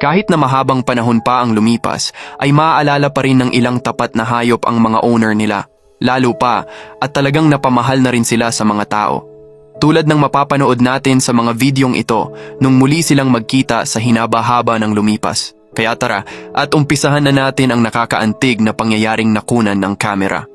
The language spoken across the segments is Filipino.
Kahit na mahabang panahon pa ang lumipas, ay maaalala pa rin ng ilang tapat na hayop ang mga owner nila. Lalo pa, at talagang napamahal na rin sila sa mga tao. Tulad ng mapapanood natin sa mga videong ito nung muli silang magkita sa hinaba-haba ng lumipas. Kaya tara, at umpisahan na natin ang nakakaantig na pangyayaring nakunan ng kamera.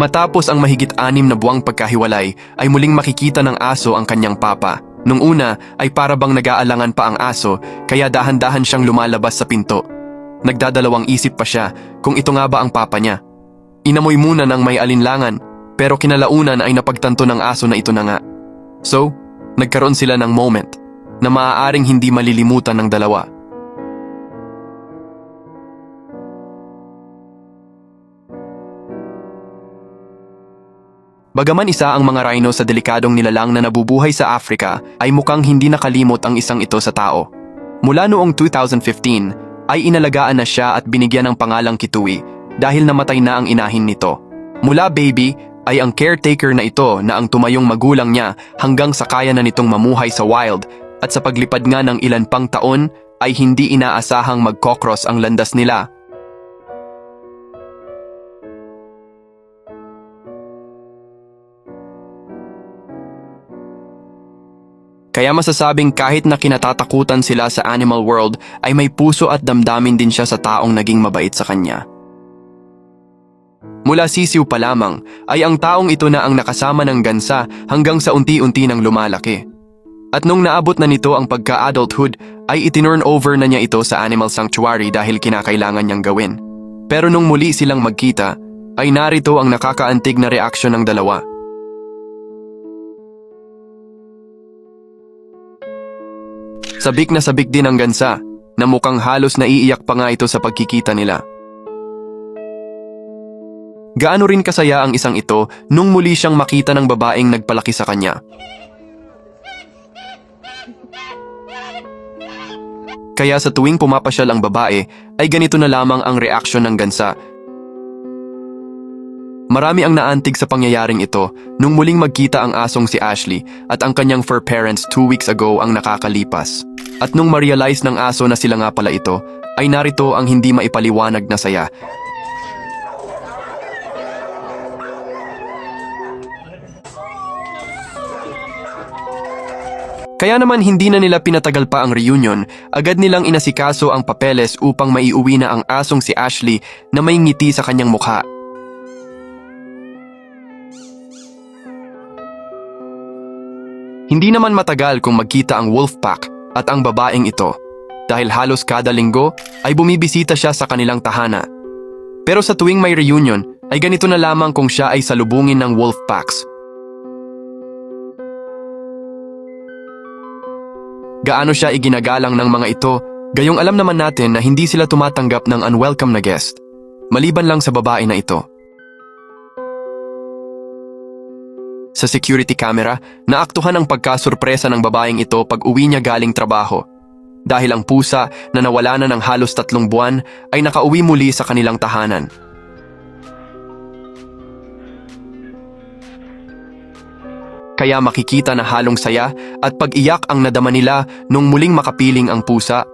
Matapos ang mahigit 6 na buwang pagkahiwalay, ay muling makikita ng aso ang kanyang papa. Nung una ay para bang nag-aalangan pa ang aso, kaya dahan-dahan siyang lumalabas sa pinto. Nagdadalawang isip pa siya kung ito nga ba ang papa niya. Inamoy muna ng may alinlangan, pero kinalaunan ay napagtanto ng aso na ito na nga. So, nagkaroon sila ng moment na maaaring hindi malilimutan ng dalawa. Bagaman isa ang mga rhino sa delikadong nilalang na nabubuhay sa Africa, ay mukhang hindi nakalimot ang isang ito sa tao. Mula noong 2015, ay inalagaan na siya at binigyan ng pangalang Kitui dahil namatay na ang inahin nito. Mula baby, ay ang caretaker na ito na ang tumayong magulang niya hanggang sa kaya na nitong mamuhay sa wild, at sa paglipad nga ng ilan pang taon, ay hindi inaasahang magkokros ang landas nila. Kaya masasabing kahit na kinatatakutan sila sa animal world, ay may puso at damdamin din siya sa taong naging mabait sa kanya. Mula sisiw pa lamang, ay ang taong ito na ang nakasama ng gansa hanggang sa unti-unti nang lumalaki. At nung naabot na nito ang pagka-adulthood, ay itinurn over na niya ito sa animal sanctuary dahil kinakailangan niyang gawin. Pero nung muli silang magkita, ay narito ang nakakaantig na reaksyon ng dalawa. Sabik na sabik din ang gansa, na mukhang halos naiiyak pa nga ito sa pagkikita nila. Gaano rin kasaya ang isang ito nung muli siyang makita ng babaeng nagpalaki sa kanya. Kaya sa tuwing pumapasyal ang babae, ay ganito na lamang ang reaksyon ng gansa. Marami ang naantig sa pangyayaring ito nung muling magkita ang asong si Ashley at ang kanyang fur parents 2 weeks ago ang nakakalipas. At nung ma-realize ng aso na sila nga pala ito, ay narito ang hindi maipaliwanag na saya. Kaya naman hindi na nila pinatagal pa ang reunion, agad nilang inasikaso ang papeles upang maiuwi na ang asong si Ashley na may ngiti sa kanyang mukha. Hindi naman matagal kung magkita ang wolf pack at ang babaeng ito, dahil halos kada linggo ay bumibisita siya sa kanilang tahana. Pero sa tuwing may reunion, ay ganito na lamang kung siya ay salubungin ng wolf packs. Gaano siya iginagalang ng mga ito, gayong alam naman natin na hindi sila tumatanggap ng unwelcome na guest, maliban lang sa babae na ito. Sa security camera, naaktuhan ang pagkasurpresa ng babaeng ito pag uwi niya galing trabaho. Dahil ang pusa na nawala na ng halos 3 buwan ay nakauwi muli sa kanilang tahanan. Kaya makikita na halong saya at pag-iyak ang nadama nila nung muling makapiling ang pusa.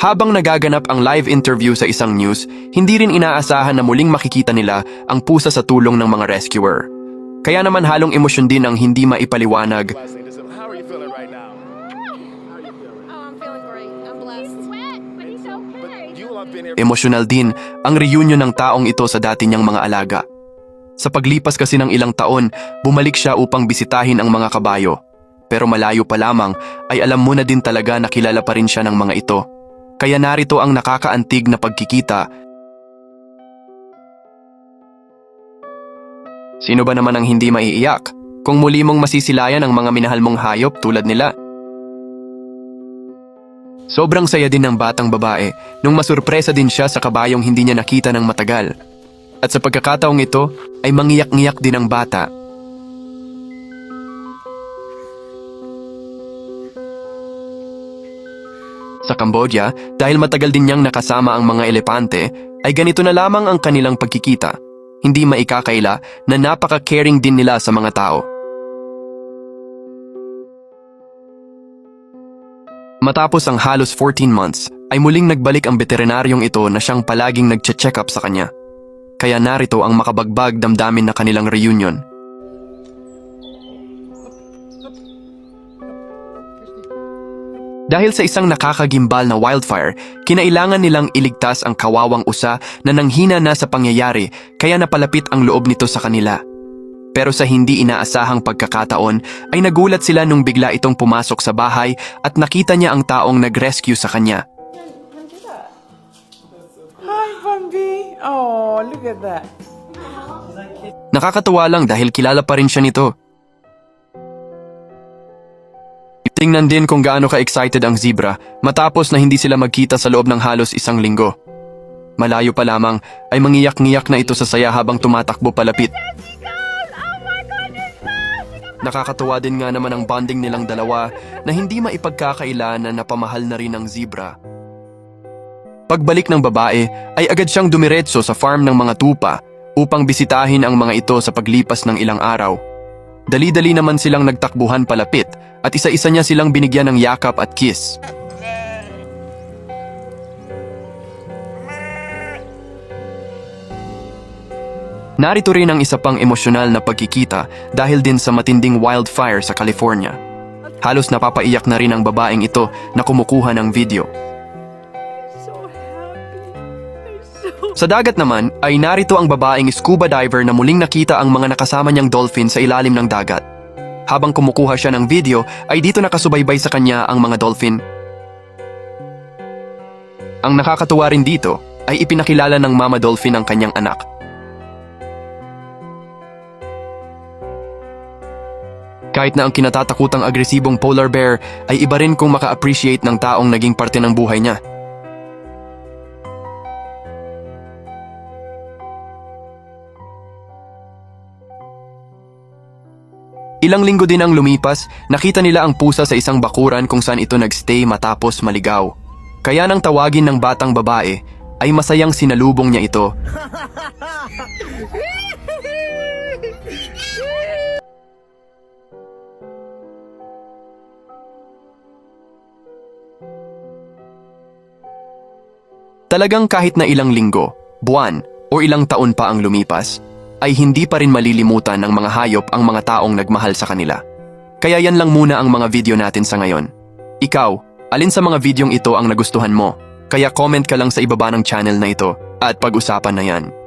Habang nagaganap ang live interview sa isang news, hindi rin inaasahan na muling makikita nila ang pusa sa tulong ng mga rescuer. Kaya naman halong emosyon din ang hindi maipaliwanag. How are you feeling right now? I'm feeling great. I'm blessed. He's wet, but he's okay. You all have been here. Emosyonal din ang reunion ng taong ito sa dati niyang mga alaga. Sa paglipas kasi ng ilang taon, bumalik siya upang bisitahin ang mga kabayo. Pero malayo pa lamang ay alam mo na din talaga na kilala pa rin siya ng mga ito. Kaya narito ang nakakaantig na pagkikita. Sino ba naman ang hindi maiiyak kung muli mong masisilayan ang mga minahal mong hayop tulad nila? Sobrang saya din ng batang babae nung masurpresa din siya sa kabayong hindi niya nakita ng matagal. At sa pagkakataong ito ay mangiyak-ngiyak din ang bata. Sa Cambodia, dahil matagal din niyang nakasama ang mga elepante, ay ganito na lamang ang kanilang pagkikita. Hindi maikakaila na napaka-caring din nila sa mga tao. Matapos ang halos 14 months, ay muling nagbalik ang veterinaryong ito na siyang palaging nagche-check up sa kanya. Kaya narito ang makabagbag damdamin na kanilang reunion. Dahil sa isang nakakagimbal na wildfire, kinailangan nilang iligtas ang kawawang usa na nanghina na sa pangyayari kaya napalapit ang loob nito sa kanila. Pero sa hindi inaasahang pagkakataon ay nagulat sila nung bigla itong pumasok sa bahay at nakita niya ang taong nag-rescue sa kanya. Hi, Bambi. Oh, look at that. Nakakatuwa lang dahil kilala pa rin siya nito. Tingnan din kung gaano ka-excited ang zebra matapos na hindi sila magkita sa loob ng halos 1 linggo. Malayo pa lamang ay mangiyak-ngiyak na ito sa saya habang tumatakbo palapit. Nakakatuwa din nga naman ang bonding nilang dalawa na hindi maipagkakaila na napamahal na rin ng zebra. Pagbalik ng babae ay agad siyang dumiretso sa farm ng mga tupa upang bisitahin ang mga ito sa paglipas ng ilang araw. Dali-dali naman silang nagtakbuhan palapit at isa-isa niya silang binigyan ng yakap at kiss. Narito rin ang isa pang emosyonal na pagkikita dahil din sa matinding wildfire sa California. Halos napapaiyak na rin ang babaeng ito na kumukuha ng video. Sa dagat naman ay narito ang babaeng scuba diver na muling nakita ang mga nakasama niyang dolphin sa ilalim ng dagat. Habang kumukuha siya ng video ay dito nakasubaybay sa kanya ang mga dolphin. Ang nakakatuwa rin dito ay ipinakilala ng mama dolphin ang kanyang anak. Kahit na ang kinatatakutang agresibong polar bear ay iba rin kung maka-appreciate ng taong naging parte ng buhay niya. Ilang linggo din ang lumipas, nakita nila ang pusa sa isang bakuran kung saan ito nagstay matapos maligaw. Kaya nang tawagin ng batang babae, ay masayang sinalubong niya ito. Talagang kahit na ilang linggo, buwan o ilang taon pa ang lumipas, ay hindi pa rin malilimutan ng mga hayop ang mga taong nagmahal sa kanila. Kaya yan lang muna ang mga video natin sa ngayon. Ikaw, alin sa mga videong ito ang nagustuhan mo? Kaya comment ka lang sa ibaba ng channel na ito at pag-usapan na yan.